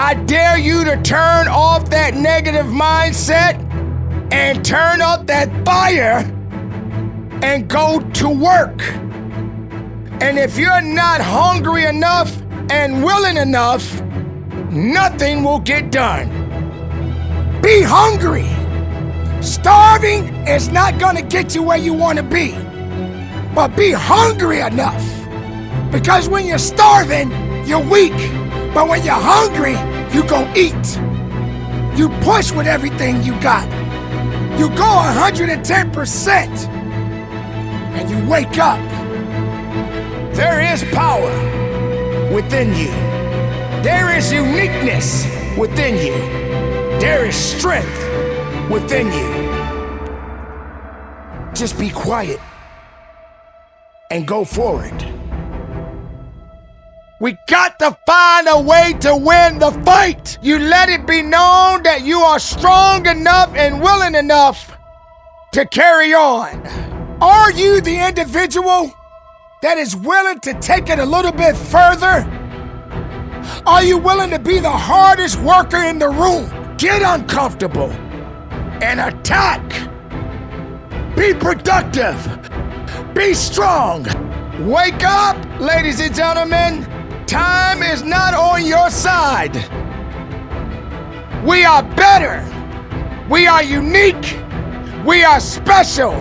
I dare you to turn off that negative mindset and turn up that fire and go to work. And if you're not hungry enough and willing enough, nothing will get done. Be hungry. Starving is not gonna get you where you wanna be. But be hungry enough. Because when you're starving, you're weak. But when you're hungry, you go eat. You push with everything you got. You go 110%. And you wake up. There is power within you. There is uniqueness within you. There is strength within you. Just be quiet and go forward. We got to find a way to win the fight. You let it be known that you are strong enough and willing enough to carry on. Are you the individual that is willing to take it a little bit further? Are you willing to be the hardest worker in the room? Get uncomfortable and attack. Be productive. Be strong. Wake up, ladies and gentlemen. Time is not on your side. We are better. We are unique. We are special.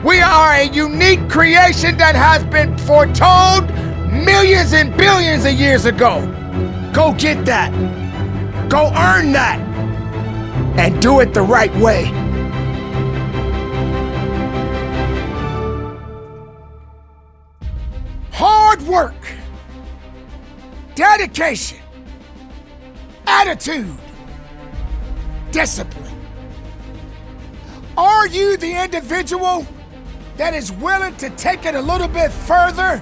We are a unique creation that has been foretold millions and billions of years ago. Go get that. Go earn that. And do it the right way. Hard work, dedication, attitude, discipline. Are you the individual that is willing to take it a little bit further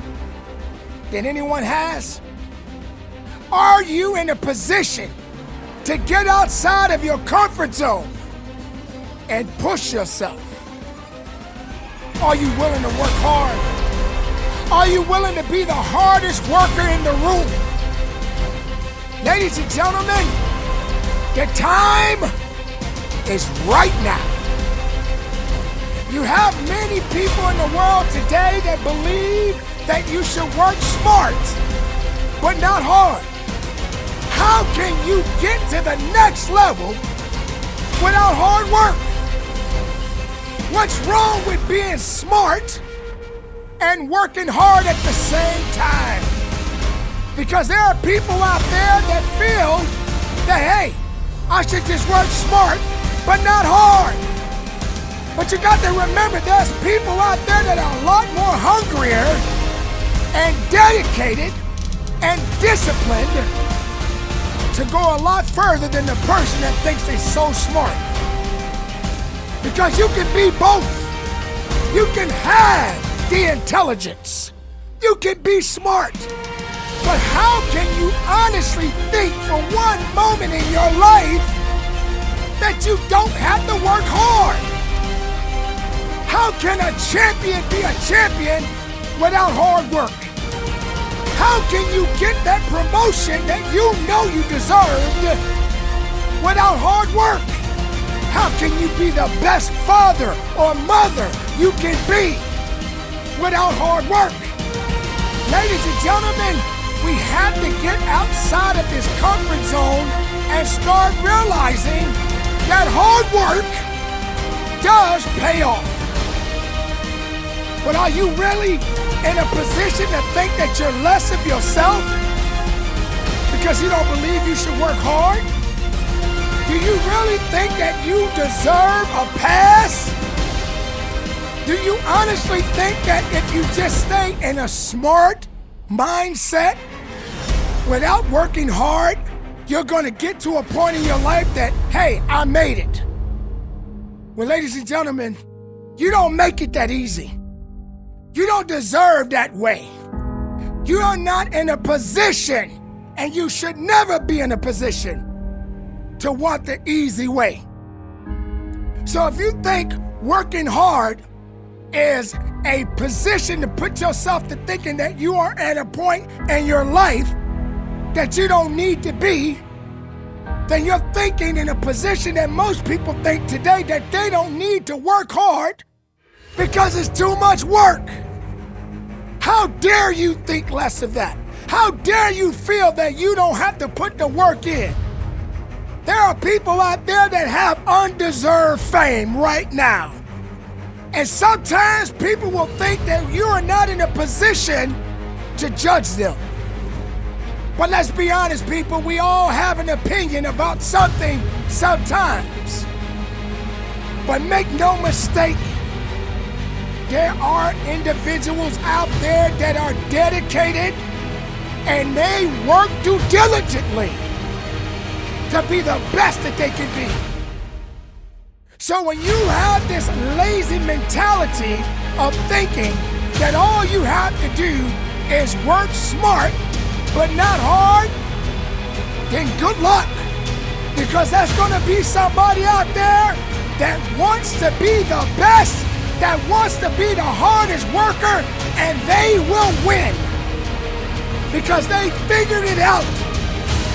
than anyone has? Are you in a position to get outside of your comfort zone and push yourself? Are you willing to work hard? Are you willing to be the hardest worker in the room? Ladies and gentlemen, the time is right now. You have many people in the world today that believe that you should work smart, but not hard. How can you get to the next level without hard work? What's wrong with being smart and working hard at the same time? Because there are people out there that feel that, hey, I should just work smart, but not hard. But you got to remember, there's people out there that are a lot more hungrier and dedicated and disciplined to go a lot further than the person that thinks they're so smart. Because you can be both. You can have the intelligence. You can be smart. But how can you honestly think for one moment in your life that you don't have to work hard? How can a champion be a champion without hard work? How can you get that promotion that you know you deserved without hard work? How can you be the best father or mother you can be without hard work? Ladies and gentlemen, we have to get outside of this comfort zone and start realizing that hard work does pay off. But are you really in a position to think that you're less of yourself because you don't believe you should work hard? Do you really think that you deserve a pass? Do you honestly think that if you just stay in a smart mindset without working hard, you're going to get to a point in your life that, hey, I made it? Well, ladies and gentlemen, you don't make it that easy. You don't deserve that way. You are not in a position, and you should never be in a position to want the easy way. So if you think working hard is a position to put yourself to thinking that you are at a point in your life that you don't need to be, then you're thinking in a position that most people think today that they don't need to work hard because it's too much work. How dare you think less of that? How dare you feel that you don't have to put the work in? There are people out there that have undeserved fame right now. And sometimes people will think that you are not in a position to judge them. But let's be honest, people, we all have an opinion about something sometimes. But make no mistake, there are individuals out there that are dedicated and they work diligently to be the best that they can be. So when you have this lazy mentality of thinking that all you have to do is work smart but not hard, then good luck. Because there's gonna be somebody out there that wants to be the best, that wants to be the hardest worker, and they will win. Because they figured it out.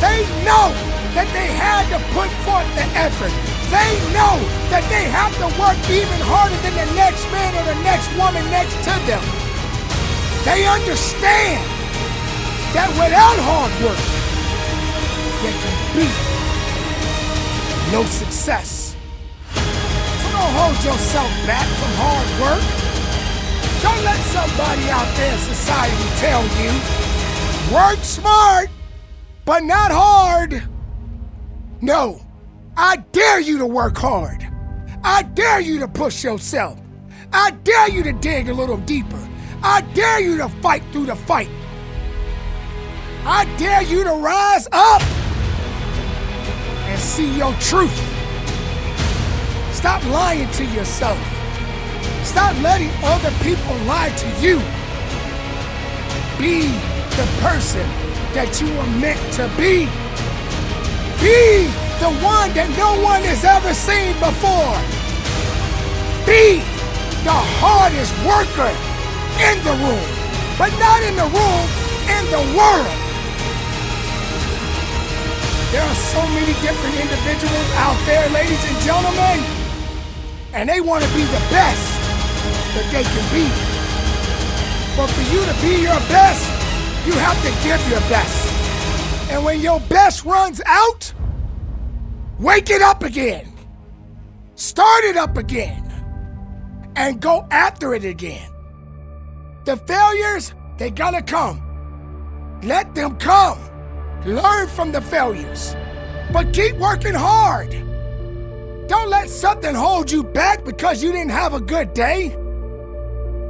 They know that they had to put forth the effort. They know that they have to work even harder than the next man or the next woman next to them. They understand that without hard work, there can be no success. So don't hold yourself back from hard work. Don't let somebody out there in society tell you, work smart, but not hard. No, I dare you to work hard. I dare you to push yourself. I dare you to dig a little deeper. I dare you to fight through the fight. I dare you to rise up and see your truth. Stop lying to yourself. Stop letting other people lie to you. Be the person that you were meant to be. Be the one that no one has ever seen before. Be the hardest worker in the room, but not in the room, in the world. There are so many different individuals out there, ladies and gentlemen, and they want to be the best that they can be. But for you to be your best, you have to give your best. And when your best runs out, wake it up again. Start it up again. And go after it again. The failures, they're gonna come. Let them come. Learn from the failures. But keep working hard. Don't let something hold you back because you didn't have a good day.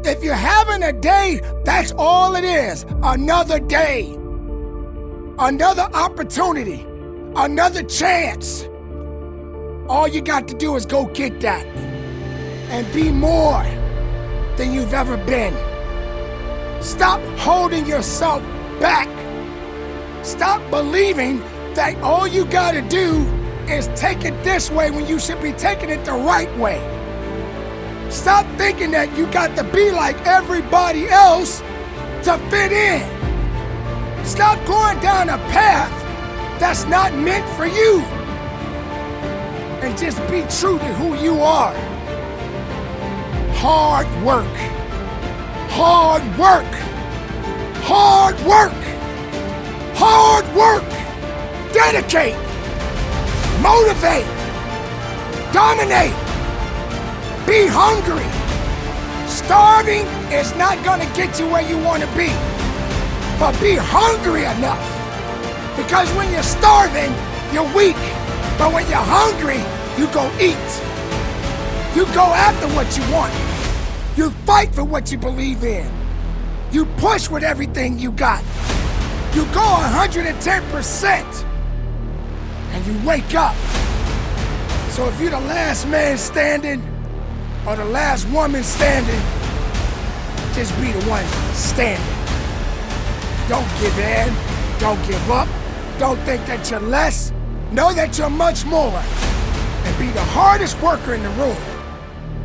If you're having a day, that's all it is. Another day. Another opportunity. Another chance. All you got to do is go get that. And be more than you've ever been. Stop holding yourself back. Stop believing that all you gotta do is take it this way when you should be taking it the right way. Stop thinking that you got to be like everybody else to fit in. Stop going down a path that's not meant for you. And just be true to who you are. Hard work. Hard work. Hard work. Hard work. Dedicate. Motivate. Dominate. Be hungry. Starving is not gonna get you where you wanna be. But be hungry enough. Because when you're starving, you're weak. But when you're hungry, you go eat. You go after what you want. You fight for what you believe in. You push with everything you got. You go 110%. And you wake up. So if you're the last man standing or the last woman standing, just be the one standing. Don't give in. Don't give up. Don't think that you're less. Know that you're much more. And be the hardest worker in the room.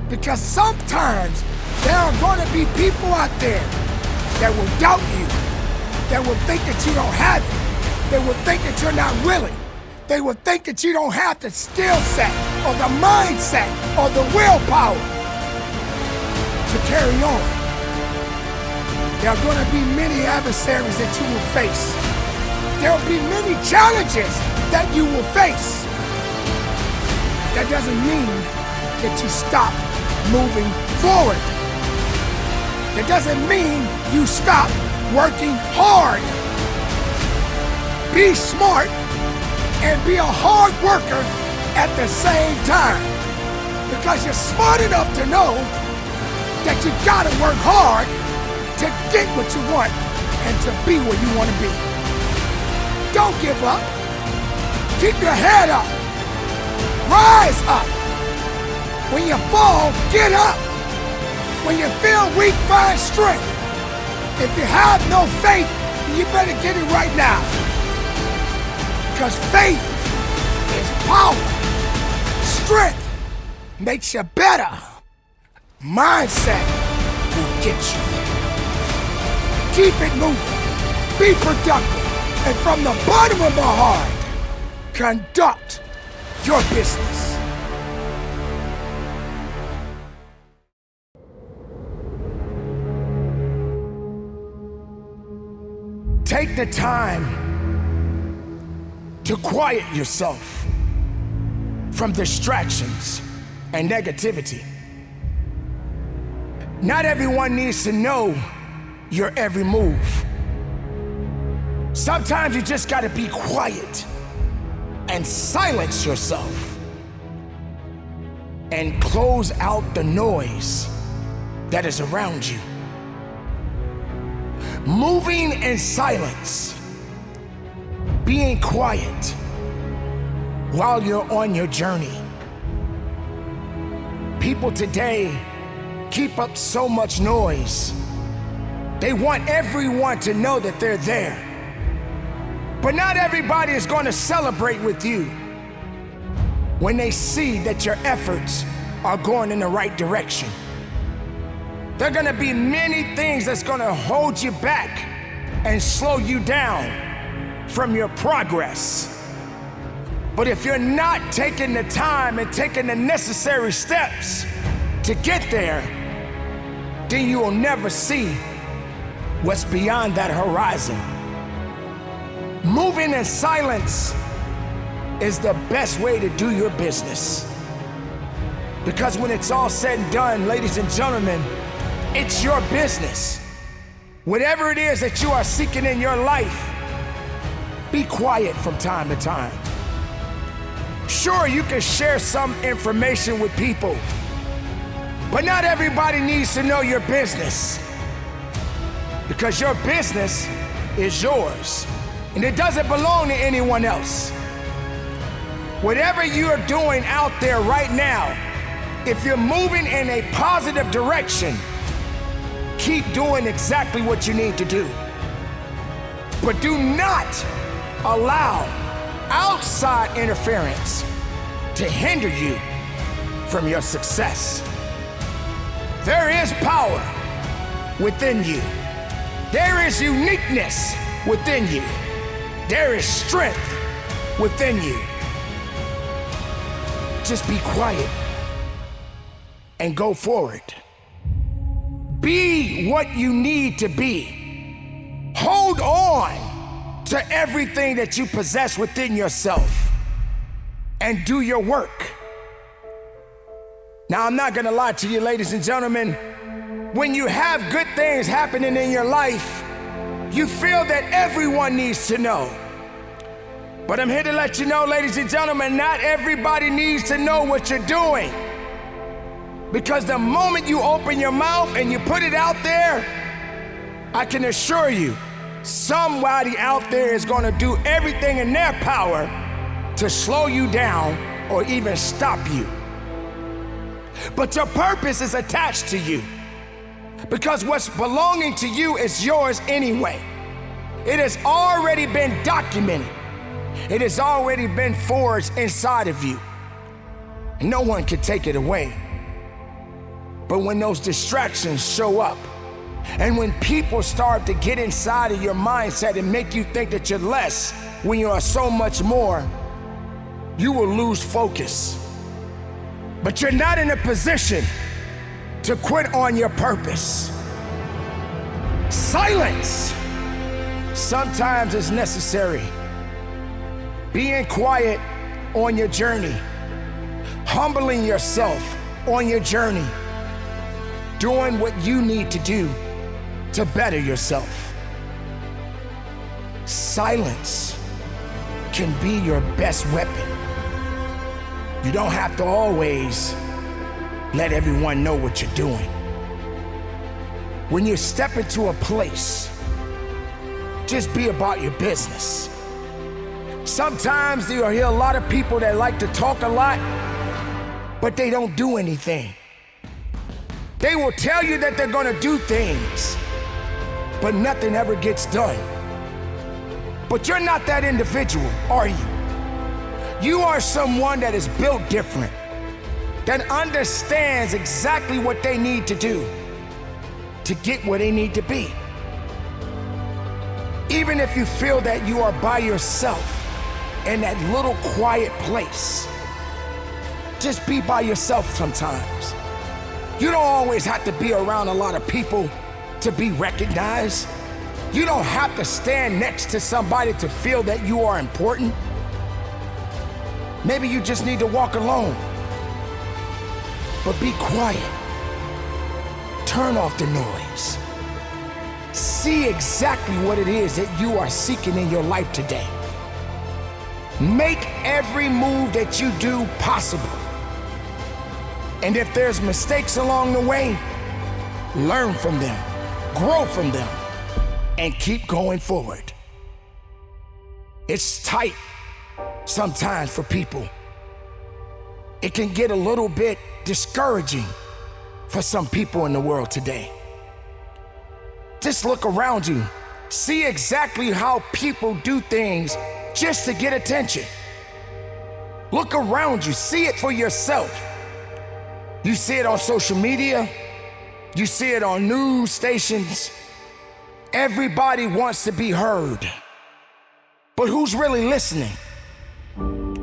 Because sometimes there are going to be people out there that will doubt you, that will think that you don't have it, that will think that you're not willing, they will think that you don't have the skill set or the mindset or the willpower to carry on. There are going to be many adversaries that you will face. There will be many challenges that you will face. That doesn't mean that you stop moving forward. That doesn't mean you stop working hard. Be smart and be a hard worker at the same time. Because you're smart enough to know that you gotta work hard to get what you want and to be where you want to be. Don't give up. Keep your head up. Rise up. When you fall, get up. When you feel weak, find strength. If you have no faith, you better get it right now. Because faith is power. Strength makes you better. Mindset will get you there. Keep it moving. Be productive. And from the bottom of my heart, conduct your business. Take the time to quiet yourself from distractions and negativity. Not everyone needs to know your every move. Sometimes you just gotta be quiet and silence yourself and close out the noise that is around you. Moving in silence, being quiet while you're on your journey. People today keep up so much noise. They want everyone to know that they're there. But not everybody is going to celebrate with you when they see that your efforts are going in the right direction. There are going to be many things that's going to hold you back and slow you down from your progress. But if you're not taking the time and taking the necessary steps to get there, then you will never see what's beyond that horizon. Moving in silence is the best way to do your business. Because when it's all said and done, ladies and gentlemen, it's your business. Whatever it is that you are seeking in your life, be quiet from time to time. Sure, you can share some information with people, but not everybody needs to know your business. Because your business is yours, and it doesn't belong to anyone else. Whatever you're doing out there right now, if you're moving in a positive direction, keep doing exactly what you need to do. But do not allow outside interference to hinder you from your success. There is power within you. There is uniqueness within you. There is strength within you. Just be quiet and go forward. Be what you need to be. Hold on to everything that you possess within yourself and do your work. Now, I'm not gonna lie to you, ladies and gentlemen. When you have good things happening in your life, you feel that everyone needs to know. But I'm here to let you know, ladies and gentlemen, not everybody needs to know what you're doing. Because the moment you open your mouth and you put it out there, I can assure you, somebody out there is gonna do everything in their power to slow you down or even stop you. But your purpose is attached to you. Because what's belonging to you is yours anyway. It has already been documented. It has already been forged inside of you. And no one can take it away. But when those distractions show up, and when people start to get inside of your mindset and make you think that you're less when you are so much more, you will lose focus. But you're not in a position to quit on your purpose. Silence sometimes is necessary. Being quiet on your journey, humbling yourself on your journey, doing what you need to do to better yourself. Silence can be your best weapon. You don't have to always let everyone know what you're doing. When you step into a place, just be about your business. Sometimes you'll hear a lot of people that like to talk a lot, but they don't do anything. They will tell you that they're gonna do things, but nothing ever gets done. But you're not that individual, are you? You are someone that is built different, that understands exactly what they need to do to get where they need to be. Even if you feel that you are by yourself in that little quiet place, just be by yourself sometimes. You don't always have to be around a lot of people to be recognized. You don't have to stand next to somebody to feel that you are important. Maybe you just need to walk alone. But be quiet. Turn off the noise. See exactly what it is that you are seeking in your life today. Make every move that you do possible. And if there's mistakes along the way, learn from them, grow from them, and keep going forward. It's tight sometimes for people. It can get a little bit discouraging for some people in the world today. Just look around you. See exactly how people do things just to get attention. Look around you. See it for yourself. You see it on social media. You see it on news stations. Everybody wants to be heard. But who's really listening?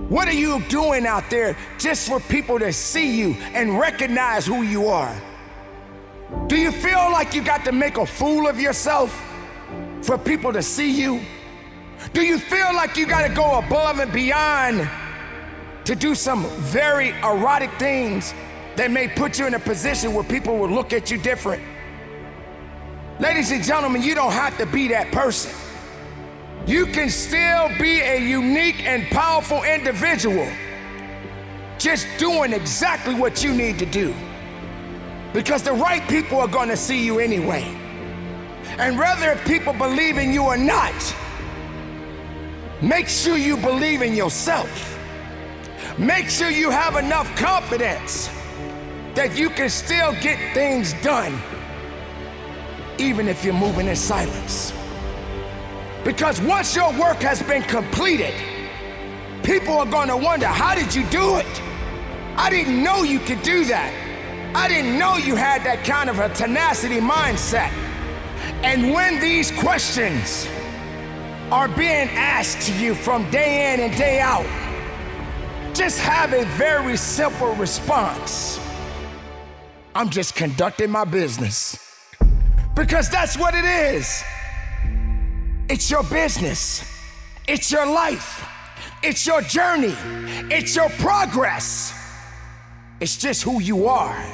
What are you doing out there just for people to see you and recognize who you are? Do you feel like you got to make a fool of yourself for people to see you? Do you feel like you got to go above and beyond to do some very erotic things that may put you in a position where people will look at you different? Ladies and gentlemen, you don't have to be that person. You can still be a unique and powerful individual, just doing exactly what you need to do. Because the right people are gonna see you anyway. And whether if people believe in you or not, make sure you believe in yourself. Make sure you have enough confidence that you can still get things done, even if you're moving in silence. Because once your work has been completed, people are gonna wonder, how did you do it? I didn't know you could do that. I didn't know you had that kind of a tenacity mindset. And when these questions are being asked to you from day in and day out, just have a very simple response. I'm just conducting my business. Because that's what it is. It's your business. It's your life. It's your journey. It's your progress. It's just who you are.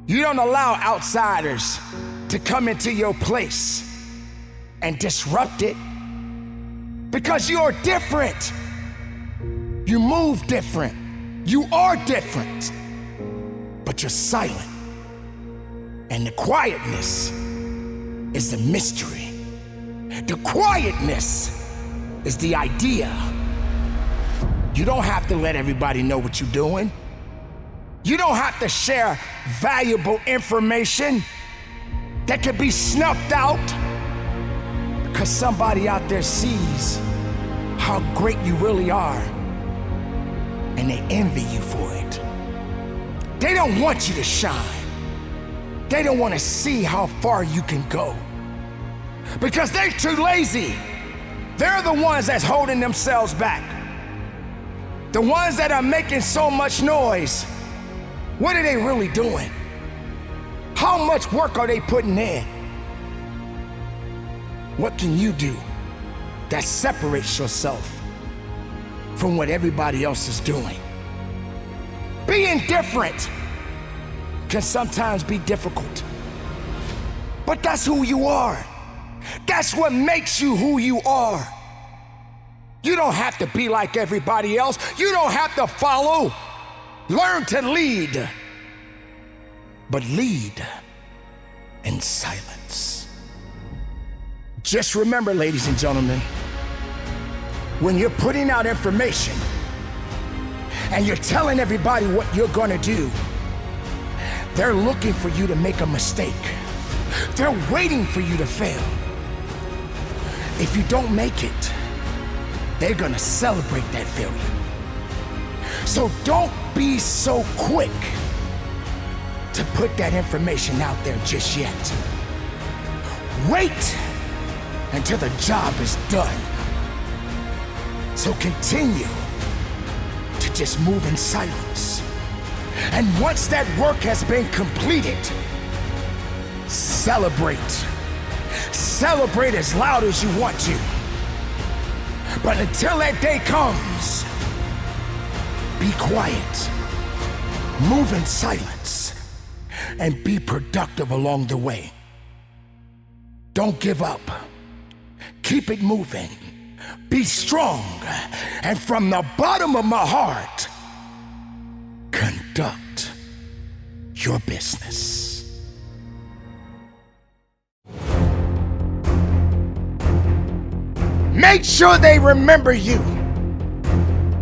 You don't allow outsiders to come into your place and disrupt it, because you're different. You move different. You are different. But you're silent. And the quietness is the mystery. The quietness is the idea. You don't have to let everybody know what you're doing. You don't have to share valuable information that could be snuffed out, because somebody out there sees how great you really are and they envy you for it. They don't want you to shine. They don't want to see how far you can go, because they're too lazy. They're the ones that's holding themselves back. The ones that are making so much noise, what are they really doing? How much work are they putting in? What can you do that separates yourself from what everybody else is doing? Being different can sometimes be difficult, but that's who you are. That's what makes you who you are. You don't have to be like everybody else. You don't have to follow. Learn to lead, but lead in silence. Just remember, ladies and gentlemen, when you're putting out information and you're telling everybody what you're gonna do, they're looking for you to make a mistake. They're waiting for you to fail. If you don't make it, they're gonna celebrate that failure. So don't be so quick to put that information out there just yet. Wait until the job is done. So continue to just move in silence. And once that work has been completed, celebrate. Celebrate as loud as you want to. But until that day comes, be quiet, move in silence, and be productive along the way. Don't give up. Keep it moving. Be strong. And from the bottom of my heart, conduct your business. Make sure they remember you.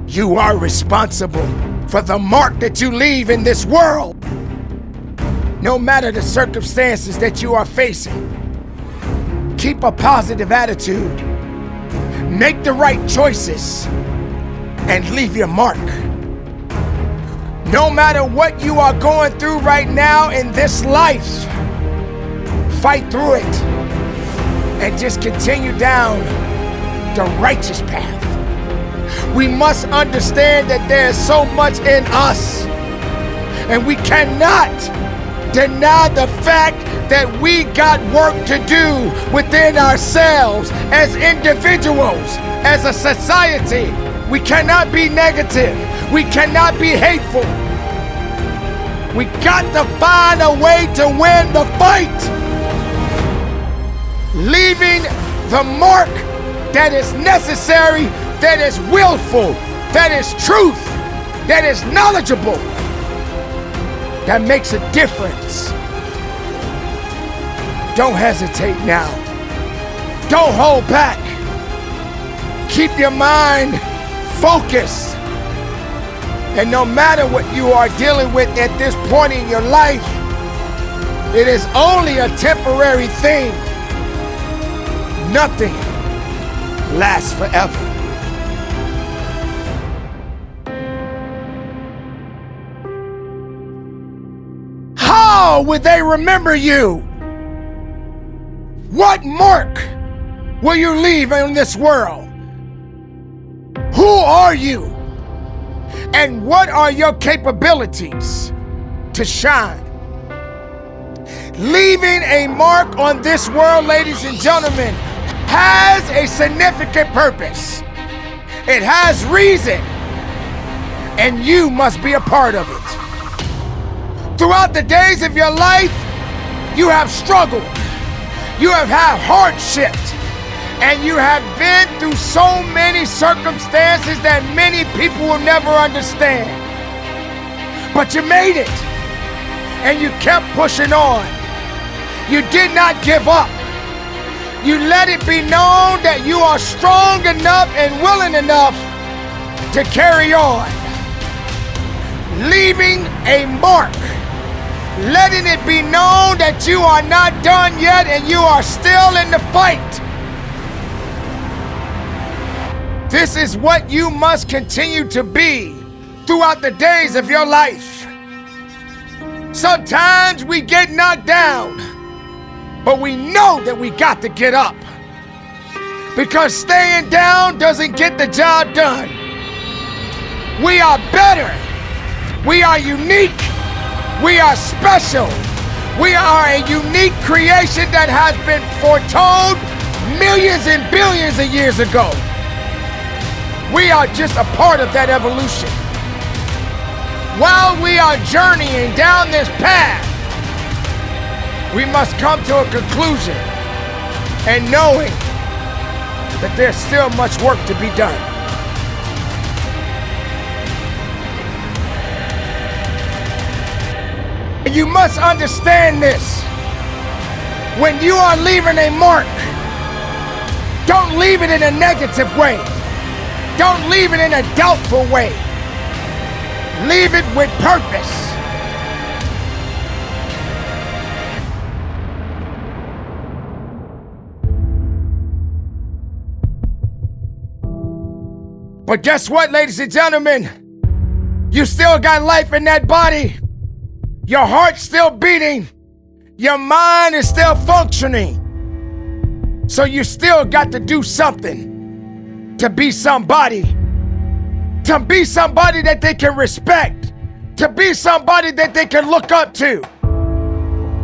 You are responsible for the mark that you leave in this world. No matter the circumstances that you are facing, keep a positive attitude. Make the right choices and leave your mark. No matter what you are going through right now in this life, fight through it and just continue down the righteous path. We must understand that there's so much in us, and we cannot deny the fact that we got work to do within ourselves as individuals, as a society. We cannot be negative. We cannot be hateful. We got to find a way to win the fight, leaving the mark that is necessary, that is willful, that is truth, that is knowledgeable, that makes a difference. Don't hesitate now. Don't hold back. Keep your mind focused. And no matter what you are dealing with at this point in your life, it is only a temporary thing. Nothing lasts forever. How would they remember you? What mark will you leave in this world? Who are you? And what are your capabilities to shine? Leaving a mark on this world, ladies and gentlemen, has a significant purpose. It has reason, and you must be a part of it. Throughout the days of your life, you have struggled, you have had hardship, and you have been through so many circumstances that many people will never understand. But you made it, and you kept pushing on. You did not give up. You let it be known that you are strong enough and willing enough to carry on. Leaving a mark. Letting it be known that you are not done yet and you are still in the fight. This is what you must continue to be throughout the days of your life. Sometimes we get knocked down, but we know that we got to get up, because staying down doesn't get the job done. We are better. We are unique. We are special. We are a unique creation that has been foretold millions and billions of years ago. We are just a part of that evolution. While we are journeying down this path, we must come to a conclusion and knowing that there's still much work to be done. You must understand this. When you are leaving a mark, don't leave it in a negative way. Don't leave it in a doubtful way. Leave it with purpose. But guess what, ladies and gentlemen? You still got life in that body. Your heart's still beating. Your mind is still functioning. So you still got to do something to be somebody. To be somebody that they can respect. To be somebody that they can look up to.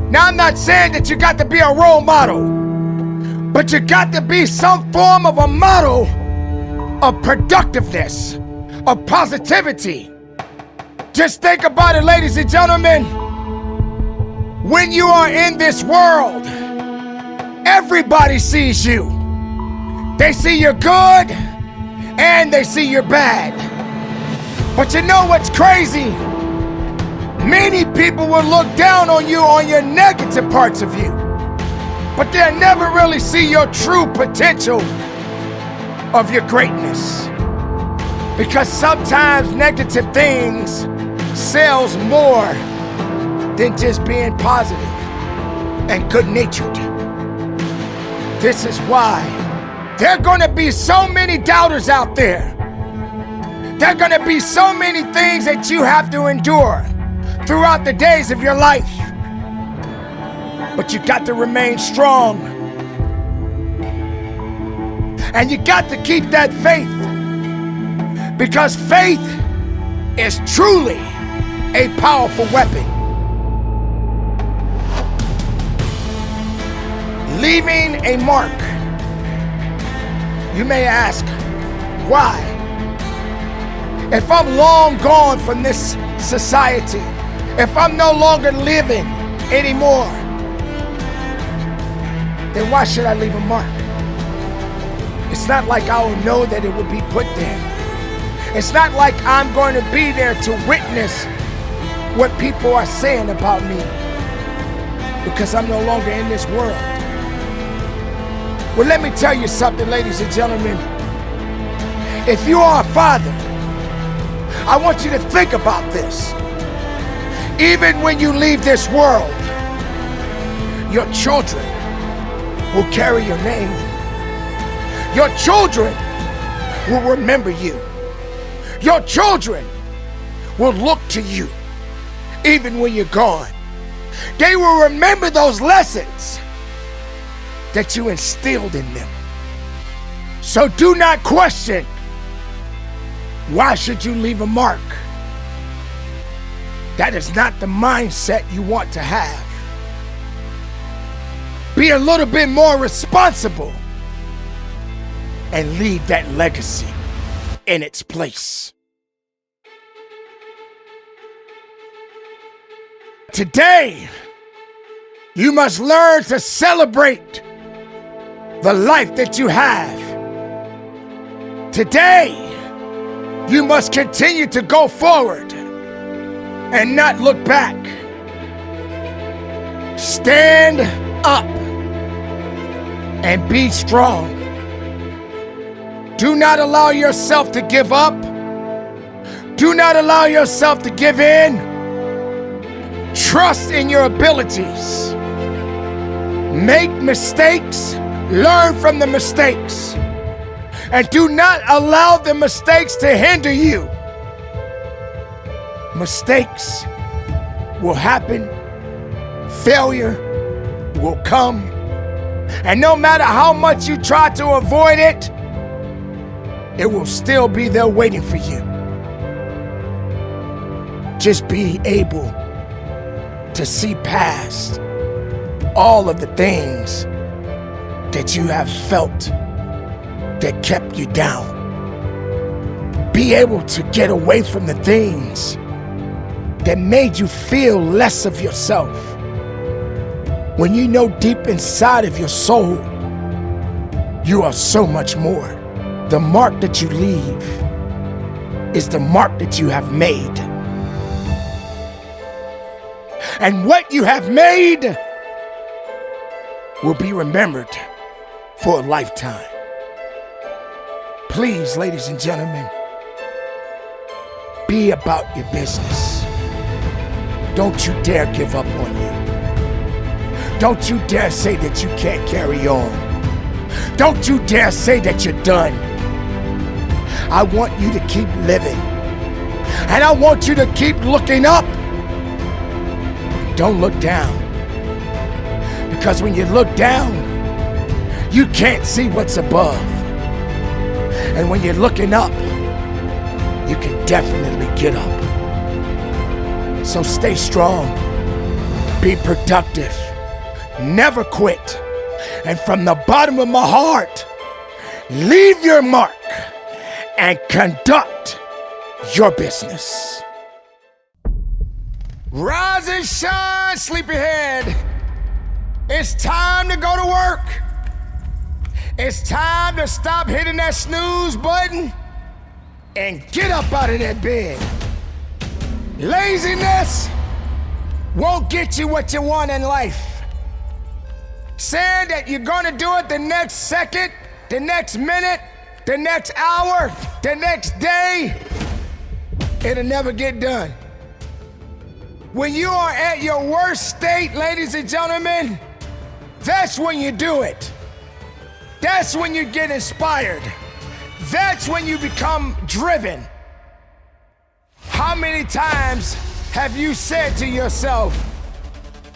Now, I'm not saying that you got to be a role model, but you got to be some form of a model of productiveness, of positivity. Just think about it, ladies and gentlemen. When you are in this world, everybody sees you. They see your good and they see your bad. But you know what's crazy? Many people will look down on you on your negative parts of you, but they'll never really see your true potential of your greatness. Because sometimes negative things sells more than just being positive and good-natured. This is why there are gonna be so many doubters out there. There are gonna be so many things that you have to endure throughout the days of your life. But you got to remain strong. And you got to keep that faith. Because faith is truly a powerful weapon. Leaving a mark. You may ask, why? If I'm long gone from this society, if I'm no longer living anymore, then why should I leave a mark? It's not like I will know that it will be put there. It's not like I'm going to be there to witness what people are saying about me, because I'm no longer in this world. Well, let me tell you something, ladies and gentlemen. If you are a father, I want you to think about this. Even when you leave this world, your children will carry your name. Your children will remember you. Your children will look to you even when you're gone. They will remember those lessons that you instilled in them. So do not question, why should you leave a mark? That is not the mindset you want to have. Be a little bit more responsible and leave that legacy in its place. Today, you must learn to celebrate the life that you have. Today, you must continue to go forward and not look back. Stand up and be strong. Do not allow yourself to give up. Do not allow yourself to give in. Trust in your abilities. Make mistakes, learn from the mistakes, and do not allow the mistakes to hinder you. Mistakes will happen, failure will come, and no matter how much you try to avoid it, it will still be there waiting for you. just be able to see past all of the things that you have felt that kept you down. Be able to get away from the things that made you feel less of yourself. When you know deep inside of your soul, you are so much more. The mark that you leave is the mark that you have made. And what you have made will be remembered for a lifetime. Please, ladies and gentlemen, be about your business. Don't you dare give up on you. Don't you dare say that you can't carry on. Don't you dare say that you're done. I want you to keep living. And I want you to keep looking up. Don't look down. Because when you look down, you can't see what's above. And when you're looking up, you can definitely get up. So stay strong, be productive, never quit. And from the bottom of my heart, leave your mark and conduct your business. Rise and shine, sleepyhead. It's time to go to work. It's time to stop hitting that snooze button and get up out of that bed. Laziness won't get you what you want in life. Saying that you're gonna do it the next second, the next minute, the next hour, the next day, it'll never get done. When you are at your worst state, ladies and gentlemen, that's when you do it. That's when you get inspired. That's when you become driven. How many times have you said to yourself,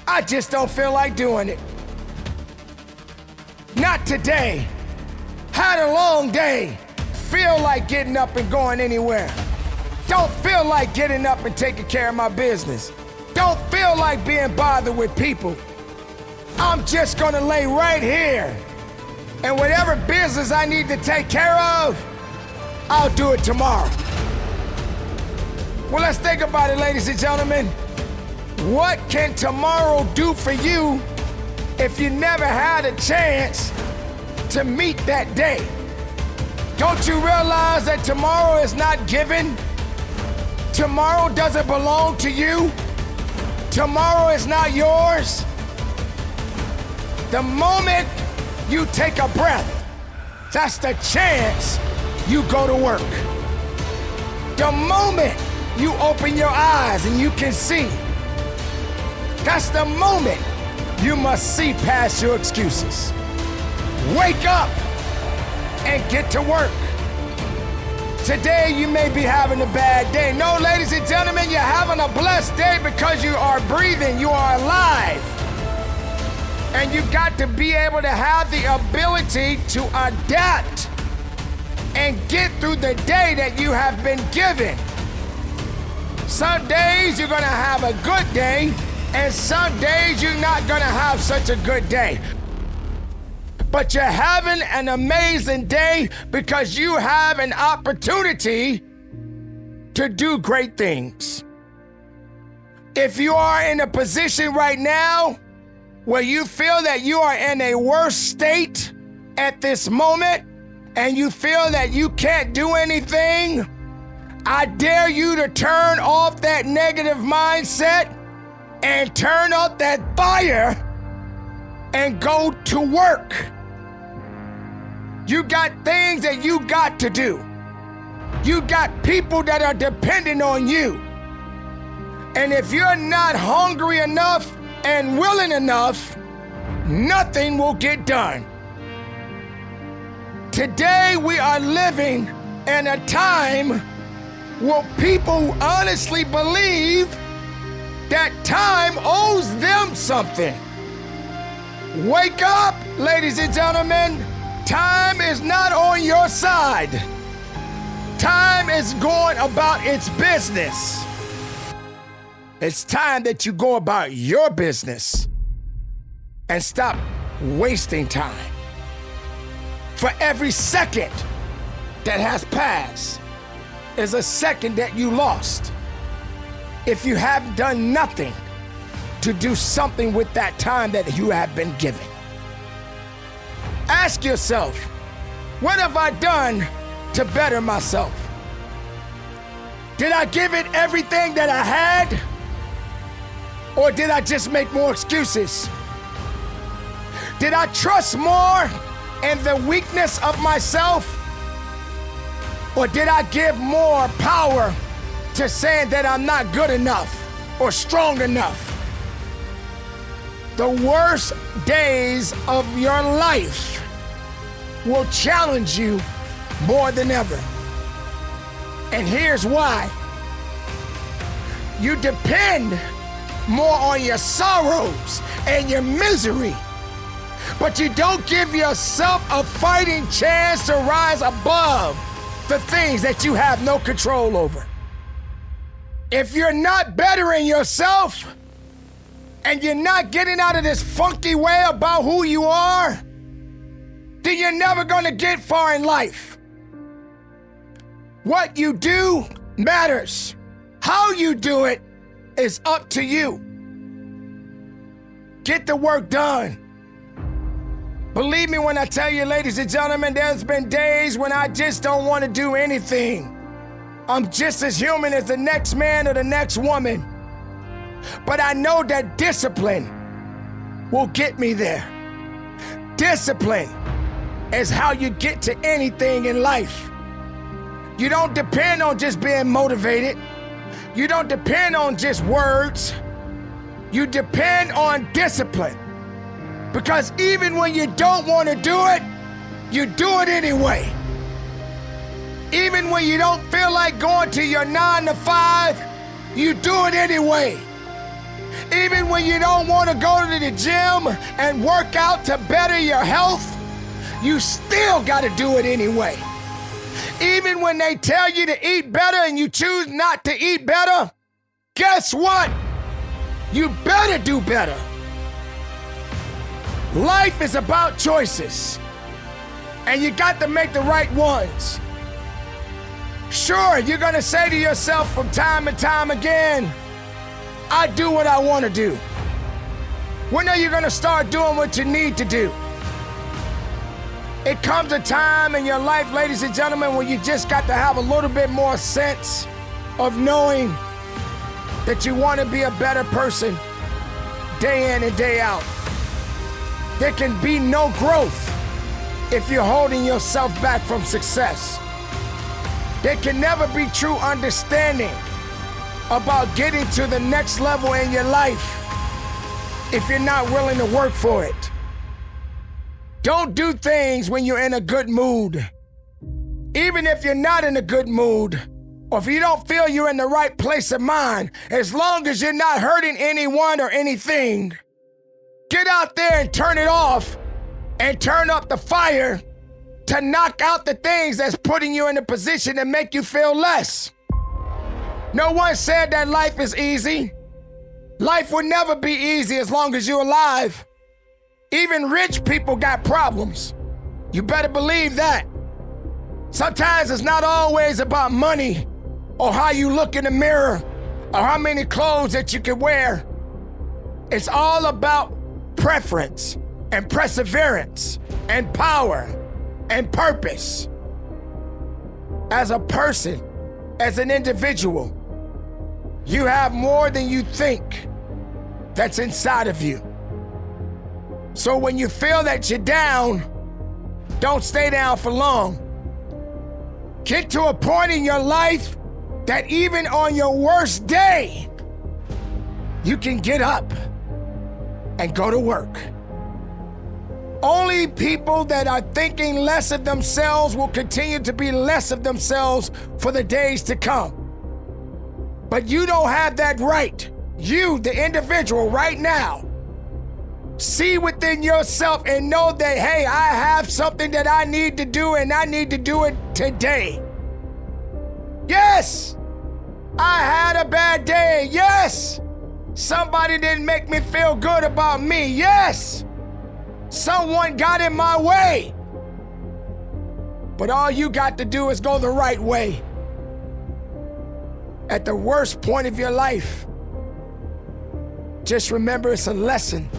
I just don't feel like doing it? Not today. Had a long day. Feel like getting up and going anywhere. Don't feel like getting up and taking care of my business. Don't feel like being bothered with people. I'm just gonna lay right here. And whatever business I need to take care of, I'll do it tomorrow. Well, let's think about it, ladies and gentlemen. What can tomorrow do for you if you never had a chance to meet that day? Don't you realize that tomorrow is not given? Tomorrow doesn't belong to you. Tomorrow is not yours. The moment you take a breath, that's the chance you go to work. The moment you open your eyes and you can see, that's the moment you must see past your excuses. Wake up and get to work. Today you may be having a bad day. No, ladies and gentlemen, you're having a blessed day because you are breathing, you are alive. And you've got to be able to have the ability to adapt and get through the day that you have been given. Some days you're gonna have a good day, and some days you're not gonna have such a good day. But you're having an amazing day because you have an opportunity to do great things. If you are in a position right now where you feel that you are in a worse state at this moment and you feel that you can't do anything, I dare you to turn off that negative mindset and turn up that fire and go to work. You got things that you got to do. You got people that are dependent on you. And if you're not hungry enough and willing enough, nothing will get done. Today we are living in a time where people honestly believe that time owes them something. Wake up, ladies and gentlemen. Time is not on your side. Time is going about its business. It's time that you go about your business and stop wasting time. For every second that has passed is a second that you lost if you have done nothing to do something with that time that you have been given. Ask yourself, what have I done to better myself? Did I give it everything that I had? Or did I just make more excuses? Did I trust more in the weakness of myself? Or did I give more power to saying that I'm not good enough or strong enough? The worst days of your life will challenge you more than ever. And here's why. You depend more on your sorrows and your misery, but you don't give yourself a fighting chance to rise above the things that you have no control over. If you're not bettering yourself and you're not getting out of this funky way about who you are, then you're never gonna get far in life. What you do matters. How you do it is up to you. Get the work done. Believe me when I tell you, ladies and gentlemen, there's been days when I just don't want to do anything. I'm just as human as the next man or the next woman. But I know that discipline will get me there. Discipline is how you get to anything in life. You don't depend on just being motivated. You don't depend on just words. You depend on discipline. Because even when you don't want to do it, you do it anyway. Even when you don't feel like going to your 9 to 5, you do it anyway. Even when you don't want to go to the gym and work out to better your health, you still got to do it anyway. Even when they tell you to eat better and you choose not to eat better, guess what? You better do better. Life is about choices, and you got to make the right ones. Sure, you're gonna say to yourself from time and time again, I do what I want to do. When are you gonna start doing what you need to do? It comes a time in your life, ladies and gentlemen, when you just got to have a little bit more sense of knowing that you want to be a better person day in and day out. There can be no growth if you're holding yourself back from success. There can never be true understanding about getting to the next level in your life if you're not willing to work for it. Don't do things when you're in a good mood. Even if you're not in a good mood, or if you don't feel you're in the right place of mind, as long as you're not hurting anyone or anything, get out there and turn it off and turn up the fire to knock out the things that's putting you in a position to make you feel less. No one said that life is easy. Life will never be easy as long as you're alive. Even rich people got problems. You better believe that. Sometimes it's not always about money or how you look in the mirror or how many clothes that you can wear. It's all about preference and perseverance and power and purpose. As a person, as an individual, you have more than you think that's inside of you. So when you feel that you're down, don't stay down for long. Get to a point in your life that even on your worst day, you can get up and go to work. Only people that are thinking less of themselves will continue to be less of themselves for the days to come. But you don't have that right. You, the individual, right now, see within yourself and know that, hey, I have something that I need to do and I need to do it today. Yes, I had a bad day. Yes, Somebody didn't make me feel good about me. Yes, someone got in my way. But all you got to do is go the right way. At the worst point of your life, just remember it's a lesson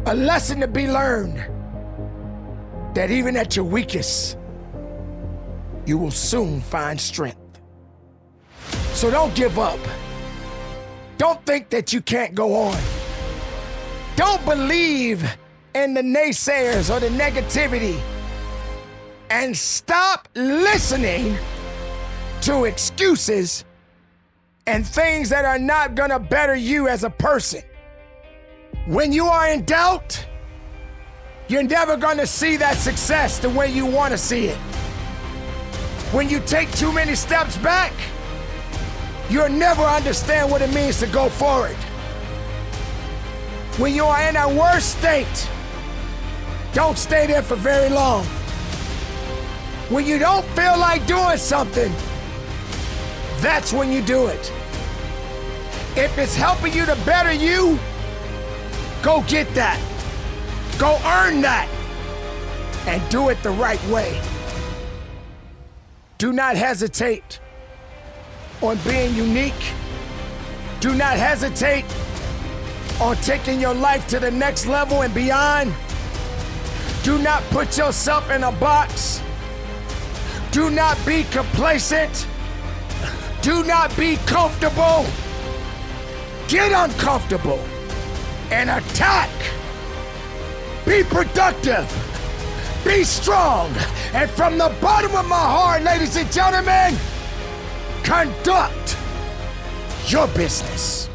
to be learned, that even at your weakest, you will soon find strength. So don't give up. Don't think that you can't go on. Don't believe in the naysayers or the negativity, and stop listening to excuses and things that are not gonna better you as a person. When you are in doubt, you're never gonna see that success the way you wanna see it. When you take too many steps back, you'll never understand what it means to go forward. When you are in a worse state, don't stay there for very long. When you don't feel like doing something, that's when you do it. If it's helping you to better you, go get that. Go earn that. And do it the right way. Do not hesitate on being unique. Do not hesitate on taking your life to the next level and beyond. Do not put yourself in a box. Do not be complacent. Do not be comfortable. Get uncomfortable and attack. Be productive. Be strong. And from the bottom of my heart, ladies and gentlemen, conduct your business.